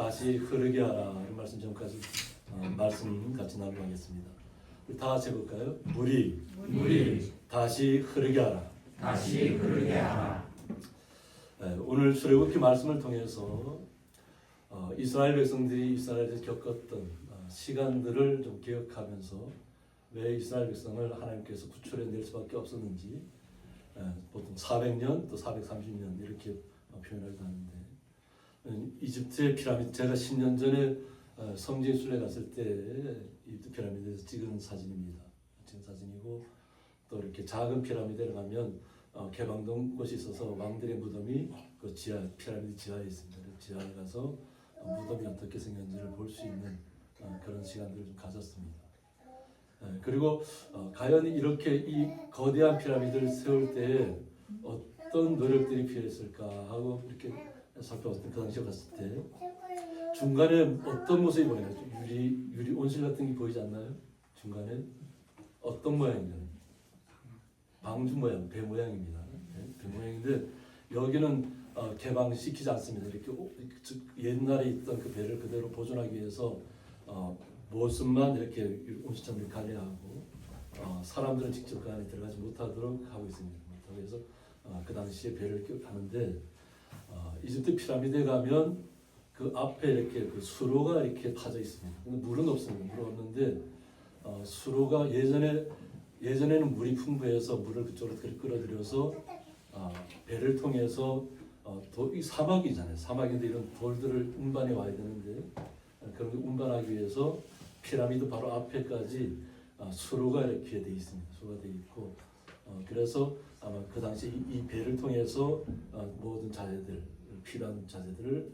다시 흐르게 하라. 이 말씀 전까지 말씀 같이 나누겠습니다. 우리 다 같이 해볼까요? 물이 다시 흐르게 하라. 다시 흐르게 하라. 오늘 출애굽기 말씀을 통해서 이스라엘 백성들이 이스라엘에서 겪었던 시간들을 좀 기억하면서 왜 이스라엘 백성을 하나님께서 구출해낼 수밖에 없었는지 보통 400년 또 430년 이렇게 표현을 하는데 이집트의 피라미드 제가 10년 전에 성지에 순례 갔을 때 이집트 피라미드에서 찍은 사진입니다. 찍은 사진이고 또 이렇게 작은 피라미드에 가면 개방된 곳이 있어서 왕들의 무덤이 그 지하 피라미드 지하에 있습니다. 지하에 가서 무덤이 어떻게 생겼는지를 볼 수 있는 그런 시간들을 좀 가졌습니다. 그리고 과연 이렇게 이 거대한 피라미드를 세울 때 어떤 노력들이 필요했을까 하고 이렇게 살펴봤을 때 그 당시에 갔을 때 중간에 어떤 모습이 보이나요? 유리 온실 같은 게 보이지 않나요? 중간에 어떤 모양인가요? 방주 모양, 배 모양입니다. 배 모양인데 여기는 개방시키지 않습니다. 이렇게 옛날에 있던 그 배를 그대로 보존하기 위해서 모습만 이렇게 온실처럼 관리하고 사람들은 직접 그 안에 들어가지 못하도록 하고 있습니다. 그래서 그 당시에 배를 하는데 이집트 피라미드에 가면 그 앞에 이렇게 그 수로가 이렇게 파져 있습니다. 근데 물은 없습니다. 물은 없는데 수로가 예전에는 물이 풍부해서 물을 그쪽으로 끌어들여서 배를 통해서 이 사막이잖아요. 사막인데 이런 돌들을 운반해 와야 되는데 그런 걸 운반하기 위해서 피라미드 바로 앞에까지 수로가 이렇게 돼 있습니다. 수로가 돼 있고 그래서 아마 그 당시 이 배를 통해서 모든 자재들 필요한 자재들을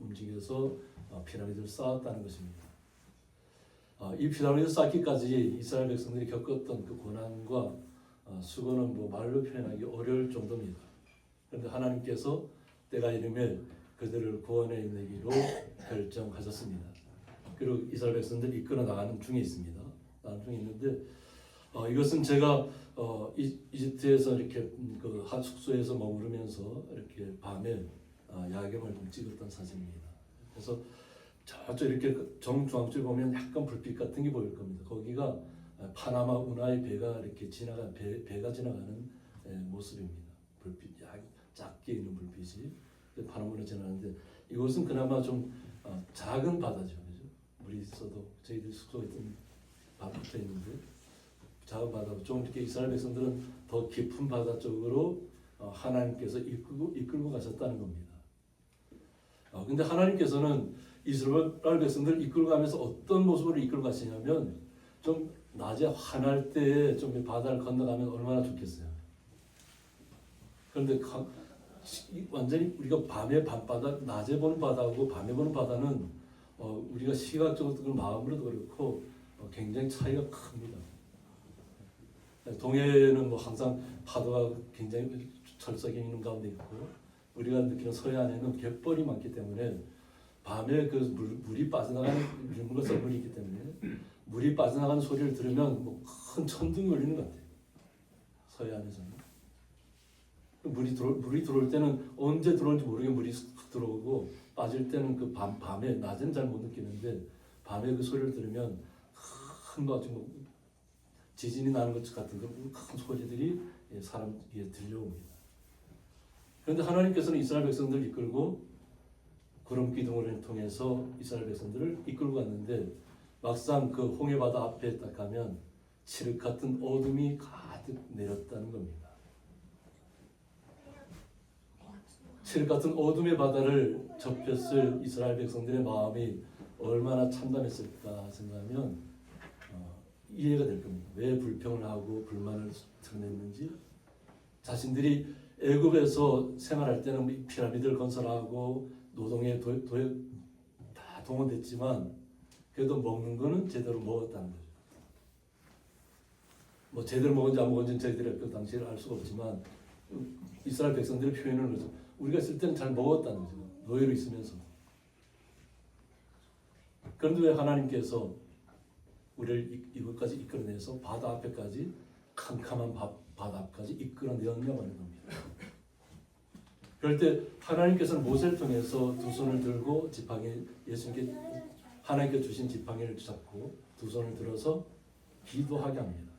움직여서 피라미드를 쌓았다는 것입니다. 이 피라미드 쌓기까지 이스라엘 백성들이 겪었던 그 고난과 수고는 뭐 말로 표현하기 어려울 정도입니다. 그런데 하나님께서 때가 이르면 그들을 구원해내기로 결정하셨습니다. 그리고 이스라엘 백성들이 이끌어 나가는 중에 있습니다. 나가는 중에 있는데 이것은 제가 이집트에서 이렇게 그 한 숙소에서 머무르면서 이렇게 밤에 야경을 좀 찍었던 사진입니다. 그래서 저쪽 이렇게 정중앙쪽에 보면 약간 불빛 같은 게 보일 겁니다. 거기가 파나마 운하의 배가 이렇게 배가 지나가는 모습입니다. 불빛, 작게 있는 불빛이 파나마 운하 지나가는데 이곳은 그나마 좀 작은 바다죠, 그죠? 물이 있어도 저희들 숙소에 있던 바다 붙어 있는데 작은 바다고 좀 이렇게 이스라엘 백성들은 더 깊은 바다 쪽으로 하나님께서 이끌고 가셨다는 겁니다. 근데 하나님께서는 이스라엘 백성들을 이끌고 가면서 어떤 모습으로 이끌고 가시냐면 좀 낮에 환할 때에 좀 바다를 건너가면 얼마나 좋겠어요. 그런데 완전히 우리가 밤에 밤바다, 낮에 보는 바다하고 밤에 보는 바다는 우리가 시각적으로도 마음으로도 그렇고 굉장히 차이가 큽니다. 동해는 뭐 항상 파도가 굉장히 철석이 있는 가운데 있고 우리가 느끼는 서해안에는 갯벌이 많기 때문에 밤에 그 물이 빠져나가는 물과 썰물이 있기 때문에 물이 빠져나가는 소리를 들으면 뭐 큰 천둥이 울리는 것 같아요. 서해안에서는 물이 들어올 때는 언제 들어올지 모르게 물이 쑥 들어오고 빠질 때는 그 밤에 낮에는 잘 못 느끼는데 밤에 그 소리를 들으면 큰 지진이 나는 것 같은 그런 큰 소리들이 사람 귀에 들려옵니다. 그런데 하나님께서는 이스라엘 백성들을 이끌고 구름 기둥을 통해서 이스라엘 백성들을 이끌고 갔는데 막상 그 홍해 바다 앞에 딱 가면 칠흑 같은 어둠이 가득 내렸다는 겁니다. 칠흑 같은 어둠의 바다를 접했을 이스라엘 백성들의 마음이 얼마나 참담했을까 생각하면 이해가 될 겁니다. 왜 불평을 하고 불만을 드러냈는지 자신들이 애굽에서 생활할 때는 피라미드를 건설하고 노동에 다 동원됐지만 그래도 먹는 거는 제대로 먹었다는 거죠. 뭐 제대로 먹은지 안 먹은지는 저희들이 그 당시에 알 수가 없지만 이스라엘 백성들의 표현을 그래서 우리가 쓸 때는 잘 먹었다는 거죠. 노예로 있으면서. 그런데 왜 하나님께서 우리를 이곳까지 이끌어내서 바다 앞에까지 캄캄한 바다 앞까지 이끌어내었냐고 하는 겁니다. 그럴 때 하나님께서는 모세를 통해서 두 손을 들고 지팡이, 예수님께 하나님께 주신 지팡이를 잡고 두 손을 들어서 기도하게 합니다.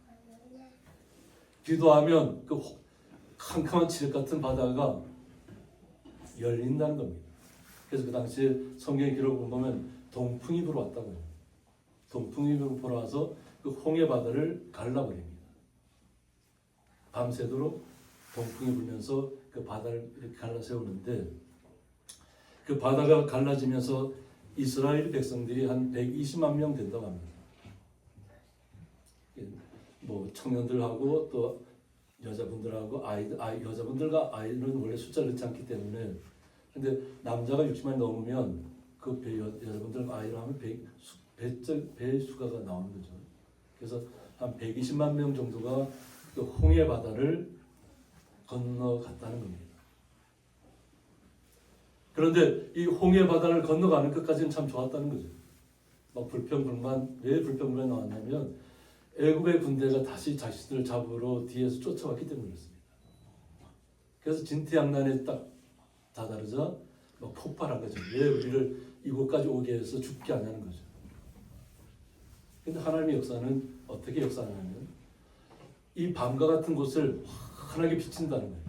기도하면 그 캄캄한 칠흑 같은 바다가 열린다는 겁니다. 그래서 그 당시에 성경의 기록을 보면 동풍이 불어왔다고 해요. 동풍이 불어와서 그 홍해 바다를 갈라버립니다. 밤새도록 동풍이 불면서 그 바다를 이렇게 갈라 세우는데, 그 바다가 갈라지면서 이스라엘 백성들이 한 120만 명 된다고 합니다. 뭐 청년들하고 또 여자분들하고 여자분들과 아이는 원래 숫자를 넣지 않기 때문에, 근데 남자가 60만이 넘으면 그 여자분들과 아이를 하면 배 수가 나오는 거죠. 그래서 한 120만 명 정도가 그 홍해 바다를 건너갔다는 겁니다. 그런데 이 홍해 바다를 건너가는 것까지는 참 좋았다는 거죠. 막 불평불만, 왜 불평불만이 나왔냐면 애굽의 군대가 다시 자신들을 잡으러 뒤에서 쫓아왔기 때문에 그렇습니다. 그래서 진퇴양난에 딱 다다르자 막 폭발한 거죠. 왜 우리를 이곳까지 오게 해서 죽게 하냐는 거죠. 근데 하나님의 역사는 어떻게 역사하냐면 이 밤과 같은 곳을 환하게 비친다는 거예요.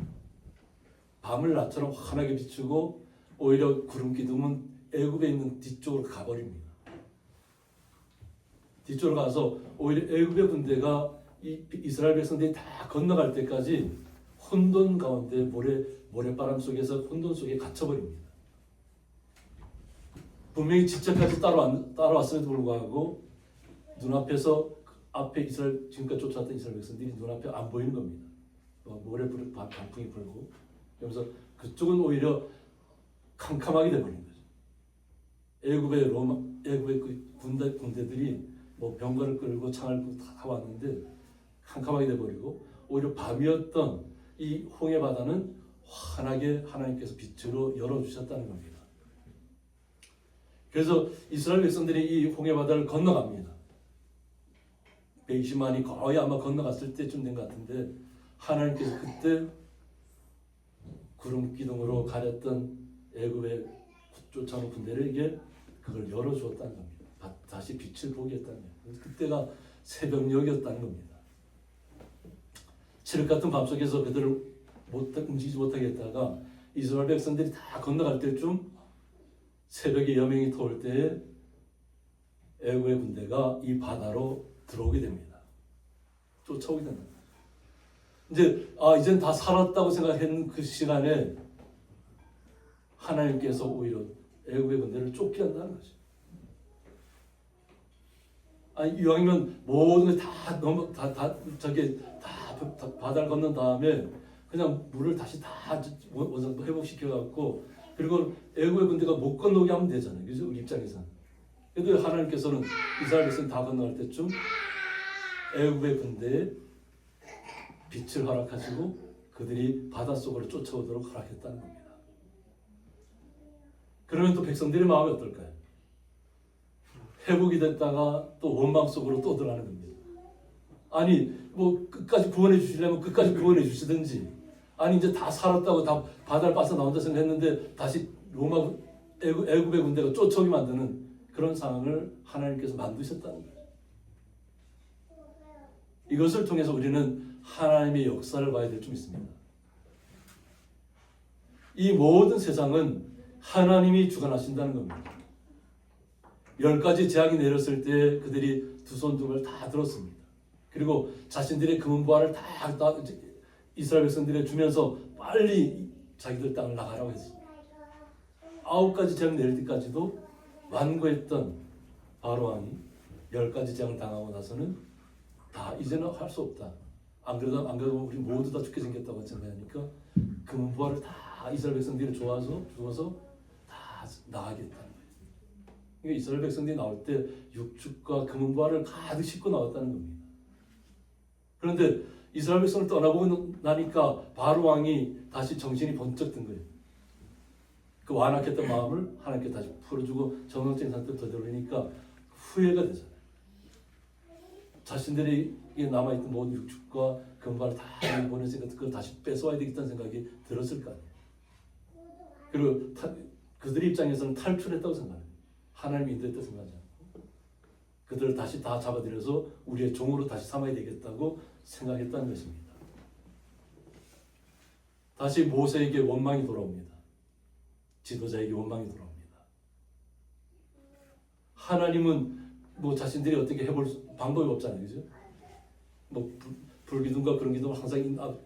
밤을 낮처럼 환하게 비추고 오히려 구름 기둥은 애굽에 있는 뒤쪽으로 가버립니다. 뒤쪽으로 가서 오히려 애굽의 군대가 이스라엘 백성들이 다 건너갈 때까지 혼돈 가운데 모래바람 속에서 혼돈 속에 갇혀버립니다. 분명히 직접까지 따라왔음에도 불구하고 눈앞에서 앞에 이스라엘 지금까지 쫓아왔던 이스라엘 백성들이 눈앞에 안 보이는 겁니다. 방풍이 불고 그러면서 그쪽은 오히려 캄캄하게 돼버린 거죠. 애굽의 그 군대들이 뭐 병거를 끌고 창을 끌고 다 왔는데 캄캄하게 돼버리고 오히려 밤이었던 이 홍해 바다는 환하게 하나님께서 빛으로 열어주셨다는 겁니다. 그래서 이스라엘 백성들이 이 홍해 바다를 건너갑니다. 120만이 거의 아마 건너갔을 때쯤 된 것 같은데 하나님께서 그때 구름 기둥으로 가렸던 애굽의 쫓아오는 군대에게 그걸 열어주었다는 겁니다. 다시 빛을 보게 했다는 거예요. 그때가 새벽녘이었다는 겁니다. 칠흑 같은 밤속에서 그들을 움직이지 못하게 했다가 이스라엘 백성들이 다 건너갈 때쯤 새벽에 여명이 터올 때에 애굽의 군대가 이 바다로 들어오게 됩니다. 쫓아오게 됩니다. 이젠 다 살았다고 생각했는 그 시간에 하나님께서 오히려 애굽의 군대를 쫓게 한다는 거죠. 이왕이면 모든 게 다 바다를 건넌 다음에 그냥 물을 다시 다 회복시켜 갖고 그리고 애굽의 군대가 못 건너게 하면 되잖아요. 그죠? 우리 입장에서는. 그래도 하나님께서는 이스라엘 백성 다 건너갈 때쯤 애굽의 군대에 빛을 허락하시고 그들이 바닷속으로 쫓아오도록 허락했다는 겁니다. 그러면 또 백성들의 마음이 어떨까요? 회복이 됐다가 또 원망 속으로 또 들어가는 겁니다. 뭐 끝까지 구원해 주시려면 끝까지 구원해 주시든지, 이제 다 살았다고 다 바다를 빠져나온다 생각했는데 다시 애굽의 군대가 쫓아오게 만드는 그런 상황을 하나님께서 만드셨다는 거예요. 이것을 통해서 우리는 하나님의 역사를 봐야 될 줄 믿습니다. 이 모든 세상은 하나님이 주관하신다는 겁니다. 10가지 재앙이 내렸을 때 그들이 두 손 두 발 다 들었습니다. 그리고 자신들의 금은보화를 다 이스라엘 백성들에 주면서 빨리 자기들 땅을 나가라고 했습니다. 9가지 재앙 내릴 때까지도 완고했던 바로 왕이 10가지 재앙을 당하고 나서는 다 이제는 할 수 없다. 안 그래도 우리 모두 다 죽게 생겼다고 생각하니까 금은보화를 다 이스라엘 백성들이 주어서 다 나가겠다는 거예요. 그러니까 이스라엘 백성들이 나올 때 육축과 금은보화를 가득 싣고 나왔다는 겁니다. 그런데 이스라엘 백성을 떠나보고 나니까 바로 왕이 다시 정신이 번쩍 든 거예요. 그 완악했던 마음을 하나님께 다시 풀어주고 정상적인 상태로 되돌리니까 후회가 되잖아요. 자신들이 남아있던 모든 육축과 금발을 다 보냈으니까 그걸 다시 뺏어와야 되겠다는 생각이 들었을 거 아니에요. 그리고 그들 입장에서는 탈출했다고 생각해요. 하나님이 인도했다고 생각하지 않고 그들을 다시 다 잡아들여서 우리의 종으로 다시 삼아야 되겠다고 생각했다는 것입니다. 다시 모세에게 원망이 돌아옵니다. 지도자에게 원망이 돌아옵니다. 하나님은 뭐 자신들이 어떻게 해볼 방법이 없잖아요, 그죠? 뭐 불기둥과 그런 기둥을 항상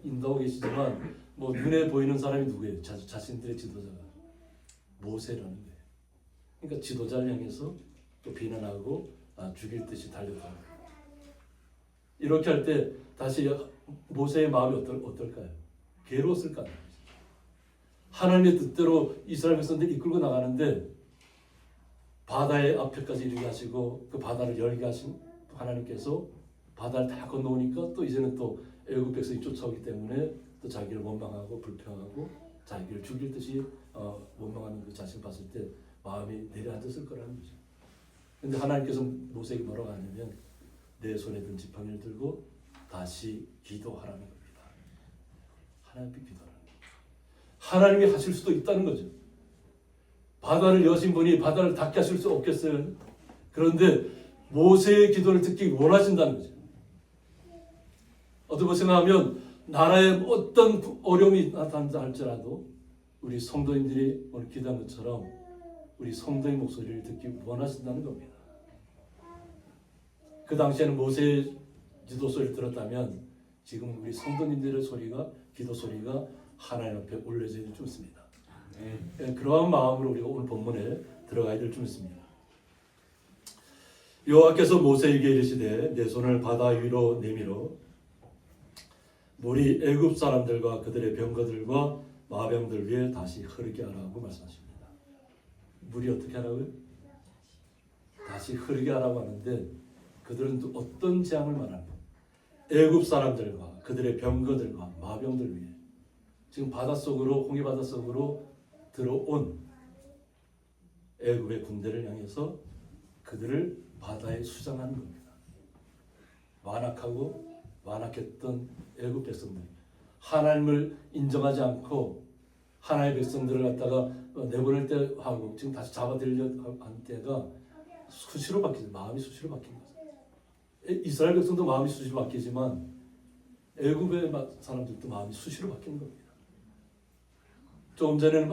인도하고 계시지만 뭐 눈에 보이는 사람이 누구예요? 자신들의 지도자가 모세라는 거예요. 그러니까 지도자를 향해서 또 비난하고 죽일 듯이 달려들어요. 이렇게 할 때 다시 모세의 마음이 어떨까요? 괴로웠을 거 아니에요. 하나님의 뜻대로 이스라엘 백성들이 이끌고 나가는데 바다의 앞에까지 이르게 하시고 그 바다를 열게 하신 하나님께서 바다를 다 건너오니까 또 이제는 또 애굽 백성이 쫓아오기 때문에 또 자기를 원망하고 불평하고 자기를 죽일 듯이 원망하는 그 자신 봤을 때 마음이 내려앉았을 거라는 거죠. 근데 하나님께서 모세에게 뭐라고 하냐면 내 손에 든 지팡이를 들고 다시 기도하라는 겁니다. 하나님께 기도하라는 거죠. 하나님이 하실 수도 있다는 거죠. 바다를 여신 분이 바다를 닫게 하실 수 없겠어요? 그런데 모세의 기도를 듣기 원하신다는 거죠. 어떻게 생각하면 나라에 어떤 어려움이 나타난다 할지라도 우리 성도님들이 오늘 기도한 것처럼 우리 성도의 목소리를 듣기 원하신다는 겁니다. 그 당시에는 모세의 기도 소리를 들었다면 지금 우리 성도님들의 소리가 기도 소리가 하나님 앞에 올려져 있는 줄 믿습니다. 그러한 마음으로 우리가 오늘 본문에 들어가야 될 줄 믿습니다. 여호와께서 모세에게 이르시되 내 손을 바다 위로 내밀어 물이 애굽 사람들과 그들의 병거들과 마병들 위에 다시 흐르게 하라고 말씀하십니다. 물이 어떻게 하라고요? 다시 흐르게 하라고 하는데 그들은 또 어떤 재앙을 말합니까? 애굽 사람들과 그들의 병거들과 마병들 위에 지금 바닷속으로 홍해 바닷속으로 들어온 애굽의 군대를 향해서 그들을 바다에 수장하는 겁니다. 완악했던 애굽 백성들, 하나님을 인정하지 않고 하나님의 백성들을 갖다가 내보낼 때 하고 지금 다시 잡아들려 한 때가 수시로 바뀌죠. 마음이 수시로 바뀐 거죠. 이스라엘 백성도 마음이 수시로 바뀌지만 애굽의 사람들도 마음이 수시로 바뀌는 겁니다. 조금 전에는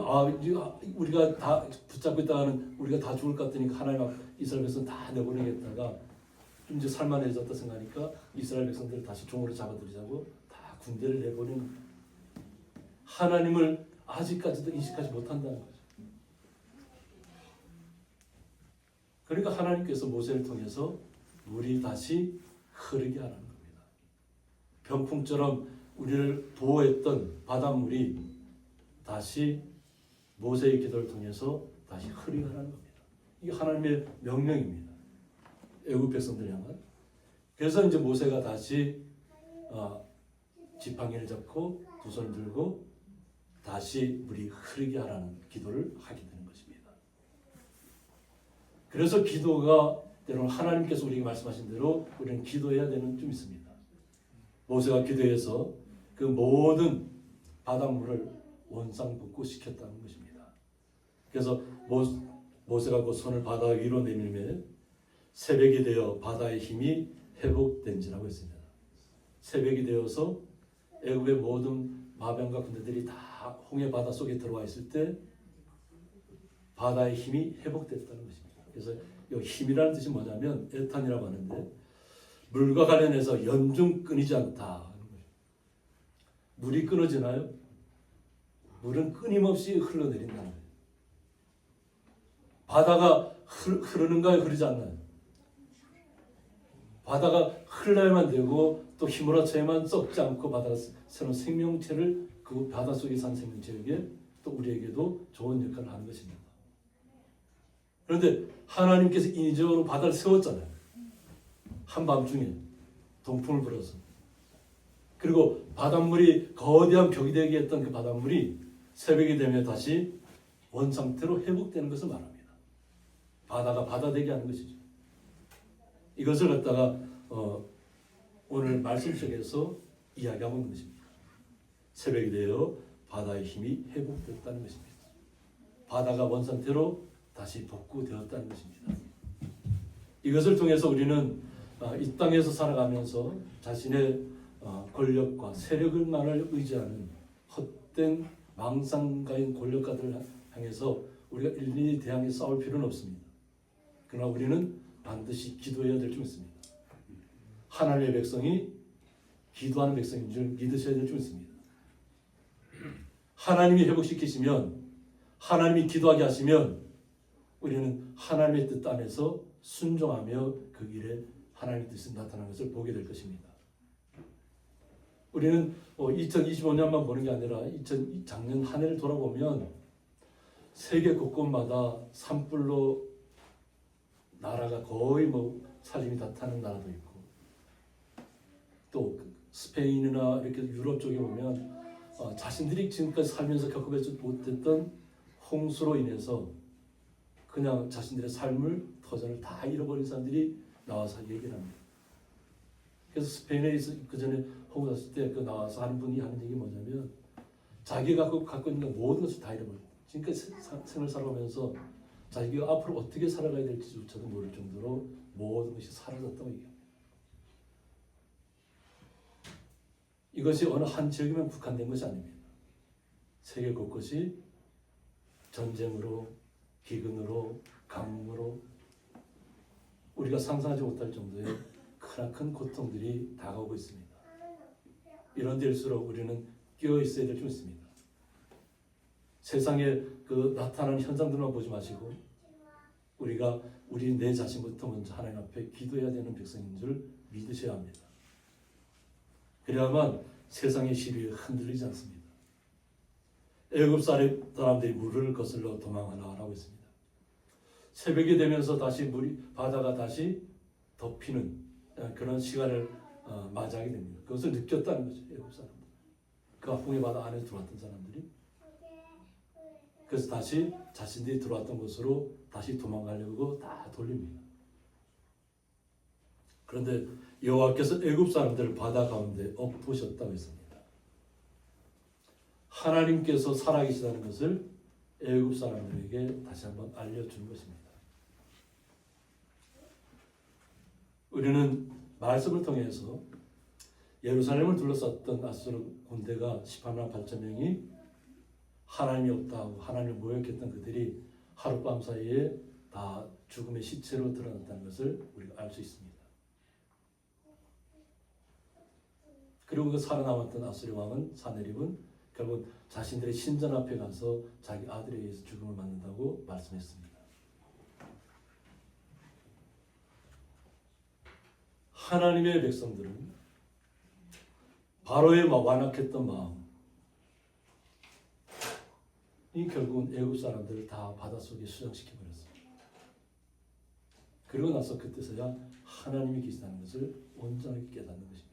우리가 다 붙잡고 있다가는 우리가 다 죽을 것 같으니까 하나님 앞 이스라엘 백성 다 내보내겠다가 좀 이제 살만해졌다 생각하니까 이스라엘 백성들을 다시 종으로 잡아들이자고 다 군대를 내보내는 하나님을 아직까지도 인식하지 못한다는 거죠. 그러니까 하나님께서 모세를 통해서 물이 다시 흐르게 하라는 겁니다. 병풍처럼 우리를 보호했던 바닷물이 다시 모세의 기도를 통해서 다시 흐르게 하라는 겁니다. 이게 하나님의 명령입니다. 애굽 백성들 향한. 그래서 이제 모세가 다시 지팡이를 잡고 두 손을 들고 다시 물이 흐르게 하라는 기도를 하게 되는 것입니다. 그래서 기도가 때로는 하나님께서 우리에게 말씀하신 대로 우리는 기도해야 되는 좀 있습니다. 모세가 기도해서 그 모든 바닷물을 원상복구시켰다는 것입니다. 그래서 모세가 그 손을 바다 위로 내밀며 새벽이 되어 바다의 힘이 회복된지라고 했습니다. 새벽이 되어서 애굽의 모든 마병과 군대들이 다 홍해 바다 속에 들어와 있을 때 바다의 힘이 회복됐다는 것입니다. 그래서 이 힘이라는 뜻이 뭐냐면 에탄이라고 하는데 물과 관련해서 연중 끊이지 않다. 물이 끊어지나요? 물은 끊임없이 흘러내린다는 거예요. 바다가 흐르는가요? 흐르지 않나요? 바다가 흘러야만 되고 또 휘몰아쳐야만 썩지 않고 바다가 새로운 생명체를 그 바다 속에 산 생명체에게 또 우리에게도 좋은 역할을 하는 것입니다. 그런데 하나님께서 인위적으로 바다를 세웠잖아요. 한밤중에 동풍을 불어서. 그리고 바닷물이 거대한 벽이 되게 했던 그 바닷물이 새벽이 되면 다시 원상태로 회복되는 것을 말합니다. 바다가 바다 되게 하는 것이죠. 이것을 갖다가 오늘 말씀 속에서 이야기하고 있는 것입니다. 새벽이 되어 바다의 힘이 회복됐다는 것입니다. 바다가 원상태로 다시 복구되었다는 것입니다. 이것을 통해서 우리는 이 땅에서 살아가면서 자신의 권력과 세력을만을 의지하는 헛된 망상가인 권력가들을 향해서 우리가 일일이 대항해 싸울 필요는 없습니다. 그러나 우리는 반드시 기도해야 될 줄 믿습니다. 하나님의 백성이 기도하는 백성인 줄 믿으셔야 될 줄 믿습니다. 하나님이 회복시키시면, 하나님이 기도하게 하시면 우리는 하나님의 뜻 안에서 순종하며 그 길에 하나님의 뜻이 나타나는 것을 보게 될 것입니다. 우리는 2025년만 보는 게 아니라 작년 한 해를 돌아보면 세계 곳곳마다 산불로 나라가 거의 살림이 다 타는 나라도 있고, 또 스페인이나 이렇게 유럽 쪽에 보면 자신들이 지금까지 살면서 겪어보지 못했던 홍수로 인해서 그냥 자신들의 삶을, 터전을 다 잃어버린 사람들이 나와서 얘기를 합니다. 그래서 스페인에 그 전에 홍수 났을 때 그 나와서 하는 분이 하는 얘기 뭐냐면, 자기가 갖고 있는 모든 것을 다 잃어버렸다. 지금까지 생을 살아가면서 자기가 앞으로 어떻게 살아가야 될지조차도 모를 정도로 모든 것이 사라졌다고 얘기합니다. 이것이 어느 한 지역에만 국한된 것이 아닙니다. 세계 곳곳이 전쟁으로, 기근으로, 가뭄으로 우리가 상상하지 못할 정도의 크나큰 고통들이 다가오고 있습니다. 이런 데일수록 우리는 끼어 있어야 될 줄 믿습니다. 세상에 그 나타나는 현상들만 보지 마시고 우리 내 자신부터 먼저 하나님 앞에 기도해야 되는 백성인 줄 믿으셔야 합니다. 그래야만 세상의 시비에 흔들리지 않습니다. 애굽 사람들이 물을 거슬러 도망하라고 했습니다. 새벽이 되면서 다시 바다가 다시 덮이는 그런 시간을 맞이하게 됩니다. 그것을 느꼈다는 거죠. 애굽 사람들. 그 아픔의 바다 안에 들어왔던 사람들이. 그래서 다시 자신들이 들어왔던 곳으로 다시 도망가려고 다 돌립니다. 그런데 여호와께서 애굽 사람들을 바다 가운데 엎으셨다고 했습니다. 하나님께서 살아계시다는 것을 애굽 사람들에게 다시 한번 알려준 것입니다. 우리는 말씀을 통해서 예루살렘을 둘러쌌던 아수르 군대가 18만 8천 명이 하나님이 없다고 하나님을 모욕했던 그들이 하룻밤 사이에 다 죽음의 시체로 드러났다는 것을 우리가 알 수 있습니다. 그리고 그 살아남았던 아수르 왕은 사네립은 결국 자신들의 신전 앞에 가서 자기 아들에 의해서 죽음을 맞는다고 말씀했습니다. 하나님의 백성들은 바로의 완악했던 마음, 이 결국은 애굽 사람들을 다 바닷속에 수장시켜 버렸습니다. 그리고 나서 그때서야 하나님이 계시다는 것을 온전하게 깨닫는 것입니다.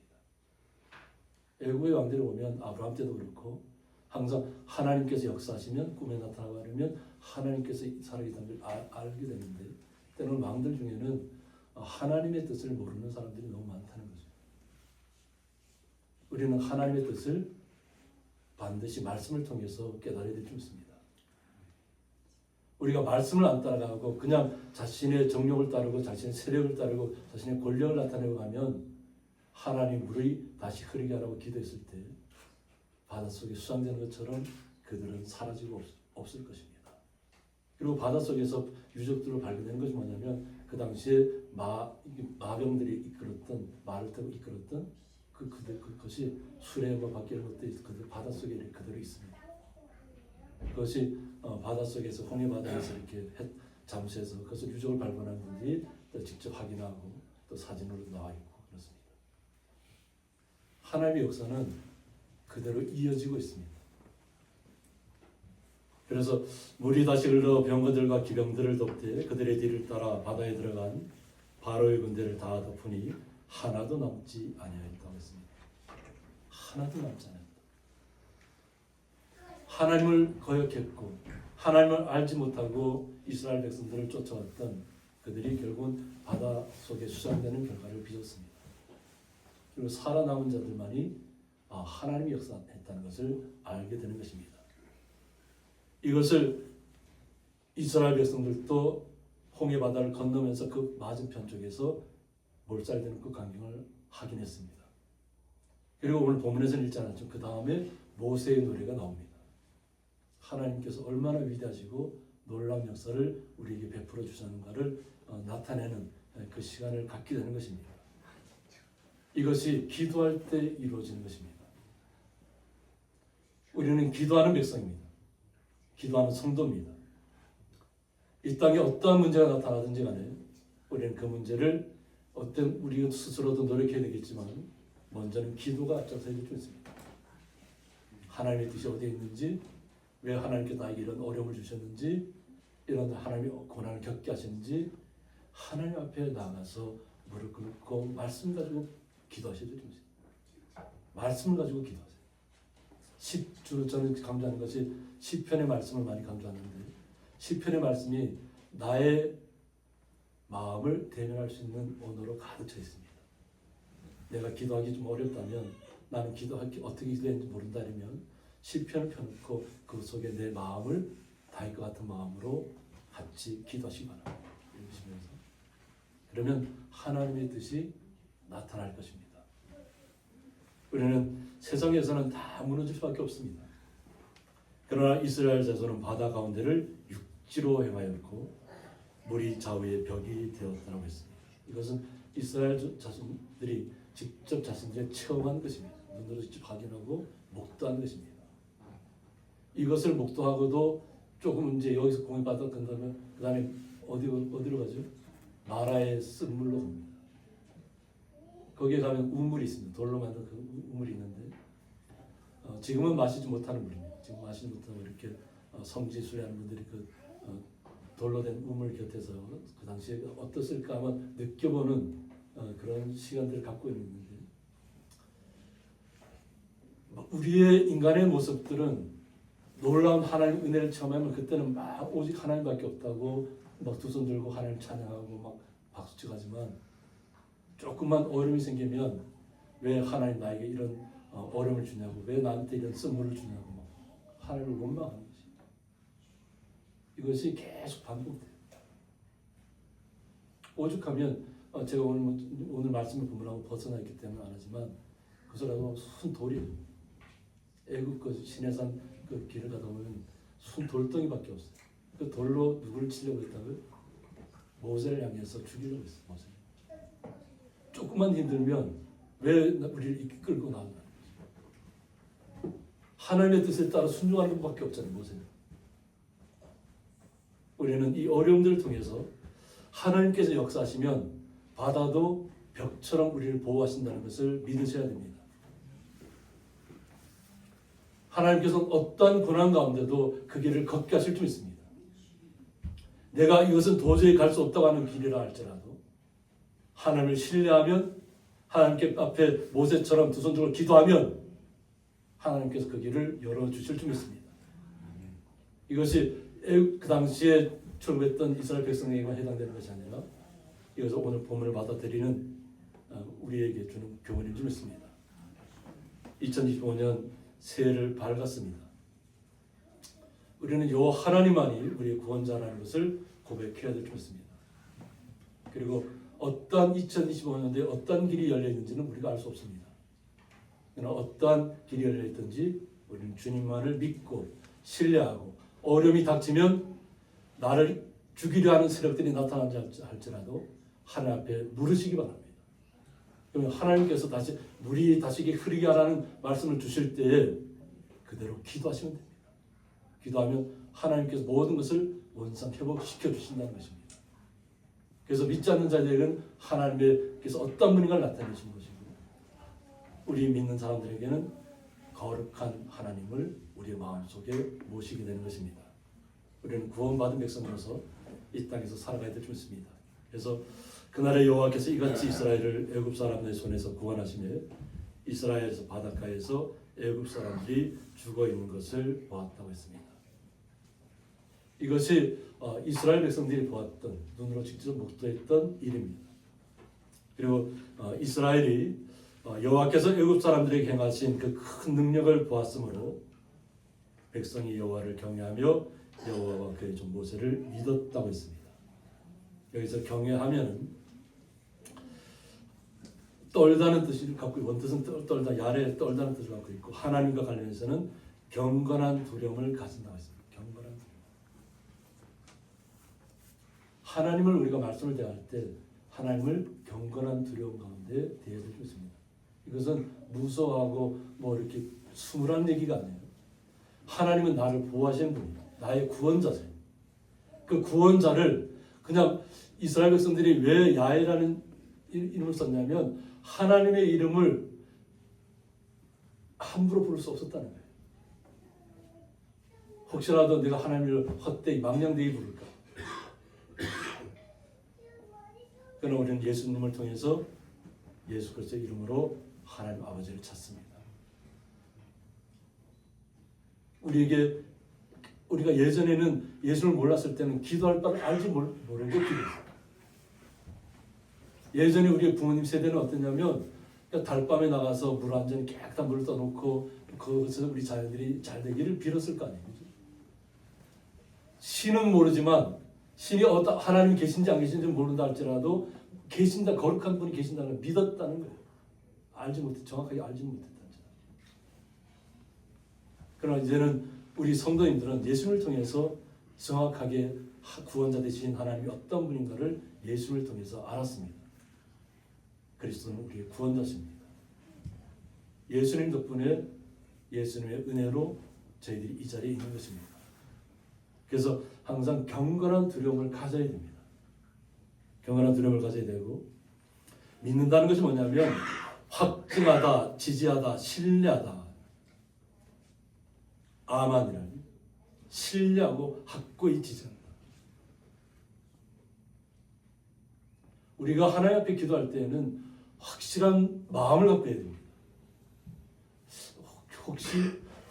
애굽의 왕들을 보면 아브라함 때도 그렇고 항상 하나님께서 역사하시면 꿈에 나타나고 하면 하나님께서 살아계시다는 걸 알게 되는데, 때로는 왕들 중에는 하나님의 뜻을 모르는 사람들이 너무 많다는 거죠. 우리는 하나님의 뜻을 반드시 말씀을 통해서 깨달아야 될 줄 믿습니다. 우리가 말씀을 안 따라가고 그냥 자신의 정욕을 따르고 자신의 세력을 따르고 자신의 권력을 나타내고 가면 하나님 물이 다시 흐르게 하라고 기도했을 때 바닷속에 수상되는 것처럼 그들은 사라지고 없을 것입니다. 그리고 바닷속에서 유적들로 발견된 것이 뭐냐면 그 당시에 마병들이 이끌었던, 말을 타고 이끌었던 그것이 수레 바뀌는 것들이 그들 바닷속에 그대로 있습니다. 그것이 바닷속에서 홍해바다에서 이렇게 잠수해서 그것을 유적을 발견한 분들이 또 직접 확인하고 또 사진으로 나와 있고 그렇습니다. 하나님의 역사는 그대로 이어지고 있습니다. 그래서 물이 다시 흘러 병거들과 기병들을 덮되 그들의 뒤를 따라 바다에 들어간 바로의 군대를 다 덮으니 하나도 남지 아니하였다고 했습니다. 하나도 남지 않았다. 하나님을 거역했고 하나님을 알지 못하고 이스라엘 백성들을 쫓아왔던 그들이 결국은 바다 속에 수장되는 결과를 빚었습니다. 그리고 살아남은 자들만이 하나님이 역사했다는 것을 알게 되는 것입니다. 이것을 이스라엘 백성들도 홍해 바다를 건너면서 그 맞은편 쪽에서 몰살되는 그 광경을 확인했습니다. 그리고 오늘 본문에서는 읽지 않았죠. 그 다음에 모세의 노래가 나옵니다. 하나님께서 얼마나 위대하시고 놀라운 역사를 우리에게 베풀어 주셨는가를 나타내는 그 시간을 갖게 되는 것입니다. 이것이 기도할 때 이루어지는 것입니다. 우리는 기도하는 백성입니다. 기도하는 성도입니다. 이 땅에 어떠한 문제가 나타나든지 간에 우리는 그 문제를 어떤 우리 스스로도 노력해야 되겠지만 먼저는 기도가 앞장서야 될 수 있습니다. 하나님의 뜻이 어디에 있는지, 왜 하나님께서 나에게 이런 어려움을 주셨는지, 이런 하나님의 고난을 겪게 하셨는지 하나님 앞에 나가서 무릎 꿇고 말씀 가지고 기도하셔야 될 것입니다. 말씀을 가지고 기도하세요. 주로 저는 강조하는 것이 시편의 말씀을 많이 강조하는데, 시편의 말씀이 나의 마음을 대면할 수 있는 언어로 가득 차 있습니다. 내가 기도하기 좀 어렵다면, 나는 기도하기 어떻게 기도했는지 모른다 하면 시편을 펴놓고 그 속에 내 마음을 다윗과 같은 마음으로 같이 기도하시기 바랍니다. 읽으시면서. 그러면 하나님의 뜻이 나타날 것입니다. 우리는 세상에서는 다 무너질 수밖에 없습니다. 그러나 이스라엘 자손은 바다 가운데를 육지로 행하였고 물이 좌우의 벽이 되었다고 했습니다. 이것은 이스라엘 자손들이 직접 자신들이 체험한 것입니다. 눈으로 직접 확인하고 목도한 것입니다. 이것을 목도하고도 조금 이제 여기서 공유받아 끝나면 그 다음에 어디로 가죠? 마라의 쓴물로 갑니다. 거기에 가면 우물이 있습니다. 돌로 만든 그 우물이 있는데 지금은 마시지 못하는 물입니다. 지금 마시지 못하고 이렇게 성지 수리하는 분들이 그 돌로 된 우물 곁에서 그 당시에 어떻을까 한번 느껴보는 그런 시간들을 갖고 있는데, 우리의 인간의 모습들은 놀라운 하나님 은혜를 체험하면 그때는 막 오직 하나님밖에 없다고 막 두 손 들고 하나님 찬양하고 막 박수치고 하지만, 조금만 어려움이 생기면 왜 하나님 나에게 이런 어려움을 주냐고, 왜 나한테 이런 선물을 주냐고 막 하나님을 원망하는 것이, 이것이 계속 반복돼요. 오죽하면 제가 오늘 말씀을 본문하고 벗어나 있기 때문에 안 하지만 그것이라도 순 돌이에요. 애굽 그 시내산 그 길을 가다 보면 순 돌덩이밖에 없어요. 그 돌로 누구를 치려고 했다고요? 모세를 향해서 죽이려고 했어요. 모세. 조금만 힘들면 왜 우리를 이끌고 나왔나? 하나님의 뜻에 따라 순종하는 것밖에 없잖아요. 모세는. 우리는 이 어려움들을 통해서 하나님께서 역사하시면 바다도 벽처럼 우리를 보호하신다는 것을 믿으셔야 됩니다. 하나님께서는 어떠한 고난 가운데도 그 길을 걷게 하실 줄 믿습니다. 내가 이것은 도저히 갈 수 없다고 하는 길이라 할지라도 하나님을 신뢰하면, 하나님께 앞에 모세처럼 두 손 들고 기도하면 하나님께서 그 길을 열어주실 줄 믿습니다. 이것이 그 당시에 출애굽했던 이스라엘 백성에게만 해당되는 것이 아니라 이것을 오늘 본문을 받아들이는 우리에게 주는 교훈인 줄 믿습니다. 2025년 새해를 밝았습니다. 우리는 요 하나님만이 우리의 구원자라는 것을 고백해야 될 줄 믿습니다. 그리고 어떠한 2025년도에 어떠한 길이 열려있는지는 우리가 알 수 없습니다. 그러나 어떠한 길이 열려있든지 우리는 주님만을 믿고 신뢰하고, 어려움이 닥치면 나를 죽이려 하는 세력들이 나타나지 할지라도 하나님 앞에 물으시기 바랍니다. 그러면 하나님께서 다시 물이 다시 흐르게 하라는 말씀을 주실 때에 그대로 기도하시면 됩니다. 기도하면 하나님께서 모든 것을 원상 회복시켜 주신다는 것입니다. 그래서 믿지 않는 자들에게는 하나님께서 어떤 분인가를 나타내신 것이고, 우리 믿는 사람들에게는 거룩한 하나님을 우리의 마음속에 모시게 되는 것입니다. 우리는 구원받은 백성으로서 이 땅에서 살아가야 될 줄 믿습니다. 그래서 그날에 여호와께서 이같이 이스라엘을 애굽 사람들의 손에서 구원하시며 이스라엘에서 바닷가에서 애굽 사람들이 죽어 있는 것을 보았다고 했습니다. 이것이 이스라엘 백성들이 보았던, 눈으로 직접 목도했던 일입니다. 그리고 이스라엘이 여호와께서 애굽 사람들에게 행하신 그 큰 능력을 보았으므로 백성이 여호와를 경외하며 여호와와 그의 종 모세를 믿었다고 했습니다. 여기서 경외하면은 떨다는 뜻을 갖고 원뜻은 떨다 야래 떨다는 뜻을 갖고 있고 하나님과 관련해서는 경건한 두려움을 가진다고 했습니다. 경건한 두려움. 하나님을 우리가 말씀을 대할 때 하나님을 경건한 두려움 가운데 대해야 될 것입니다. 이것은 무서워하고 뭐 이렇게 수물한 얘기가 아니에요. 하나님은 나를 보호하시는 분이에요. 나의 구원자세요. 그 구원자를 그냥 이스라엘 백성들이 왜 야훼라는 이름을 썼냐면 하나님의 이름을 함부로 부를 수 없었다는 거예요. 혹시라도 내가 하나님을 헛되이 망령되이 부를까. 그러나 우리는 예수님을 통해서 예수 그리스도의 이름으로 하나님 아버지를 찾습니다. 우리가 예전에는 예수를 몰랐을 때는 기도할 바를 알지 모르고 기도했어요. 예전에 우리 부모님 세대는 어땠냐면 달밤에 나가서 물 완전히 깨끗한 물을 떠놓고 그것을 우리 자녀들이 잘 되기를 빌었을 거 아니에요. 신은 모르지만 신이 하나님이 계신지 안 계신지 모른다 할지라도 계신다, 거룩한 분이 계신다는 걸 믿었다는 거예요. 정확하게 알지 못했다는 거죠. 그러나 이제는 우리 성도님들은 예수님을 통해서 정확하게 구원자 되신 하나님이 어떤 분인가를 예수님을 통해서 알았습니다. 그리스도는 우리의 구원자십니다. 예수님 덕분에 예수님의 은혜로 저희들이 이 자리에 있는 것입니다. 그래서 항상 경건한 두려움을 가져야 됩니다. 경건한 두려움을 가져야 되고 믿는다는 것이 뭐냐면 확증하다, 지지하다, 신뢰하다. 아만이라니 신뢰하고 확고히 지지한다. 우리가 하나님 앞에 기도할 때에는 확실한 마음을 갖고 해야 됩니다.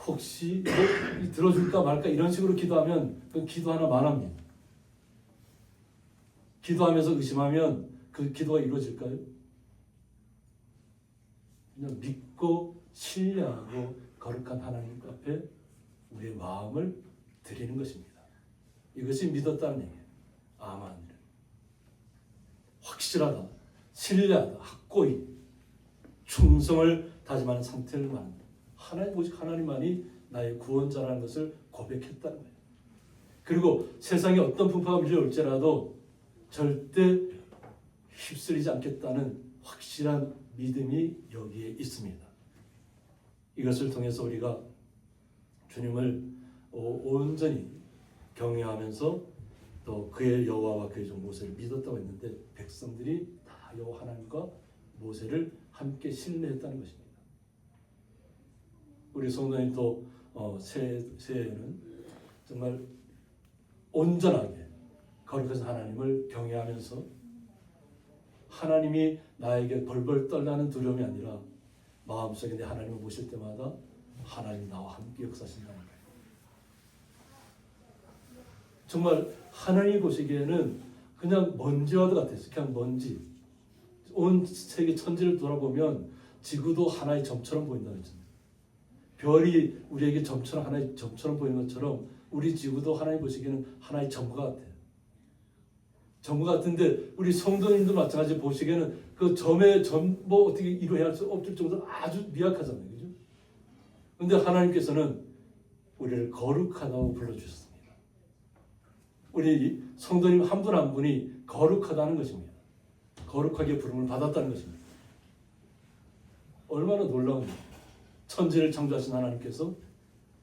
혹시 뭐 들어줄까 말까 이런 식으로 기도하면 그 기도 하나 만합니다. 기도하면서 의심하면 그 기도가 이루어질까요? 그냥 믿고 신뢰하고 거룩한 하나님 앞에 우리의 마음을 드리는 것입니다. 이것이 믿었다는 얘기예요. 아멘. 확실하다, 신뢰하다, 확고히 충성을 다짐하는 상태를 말합니다. 오직 하나님만이 나의 구원자라는 것을 고백했다는 거예요. 그리고 세상에 어떤 풍파가 밀려올지라도 절대 휩쓸리지 않겠다는 확실한 믿음이 여기에 있습니다. 이것을 통해서 우리가 주님을 온전히 경외하면서 또 그의 여호와와 그의 종 모세를 믿었다고 했는데 백성들이 다 여호와 하나님과 모세를 함께 신뢰했다는 것입니다. 우리 성도님 또 새해에는 정말 온전하게 거룩하신 하나님을 경외하면서 하나님이 나에게 벌벌 떨나는 두려움이 아니라 마음속에 내 하나님을 모실 때마다 하나님 나와 함께 역사하신다는 거예요. 정말 하나님이 보시기에는 그냥 먼지와도 같았어요. 그냥 먼지. 온 세계 천지를 돌아보면 지구도 하나의 점처럼 보인다는 거죠. 별이 우리에게 하나의 점처럼 보이는 것처럼 우리 지구도 하나님 보시기에는 하나의 점과 같아요. 점과 같은데 우리 성도님도 마찬가지 보시기에는 그 점의 뭐 어떻게 이루어야 할 수 없을 정도로 아주 미약하잖아요. 그죠? 그런데 하나님께서는 우리를 거룩하다고 불러주셨습니다. 우리 성도님 한 분 한 분이 거룩하다는 것입니다. 거룩하게 부름을 받았다는 것입니다. 얼마나 놀라운 천지를 창조하신 하나님께서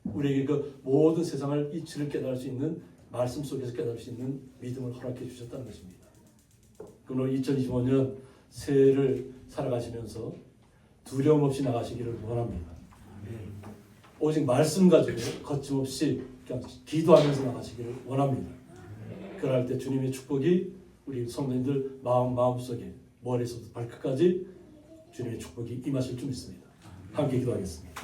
우리에게 그 모든 세상을 이치를 깨달을 수 있는 말씀 속에서 깨달을 수 있는 믿음을 허락해 주셨다는 것입니다. 그럼 2025년 새해를 살아가시면서 두려움 없이 나가시기를 원합니다. 오직 말씀 가지고 거침없이 그냥 기도하면서 나가시기를 원합니다. 그럴 때 주님의 축복이 우리 성도님들 마음속에 머리에서부터 발끝까지 주님의 축복이 임하실 줄 믿습니다. 함께 기도하겠습니다.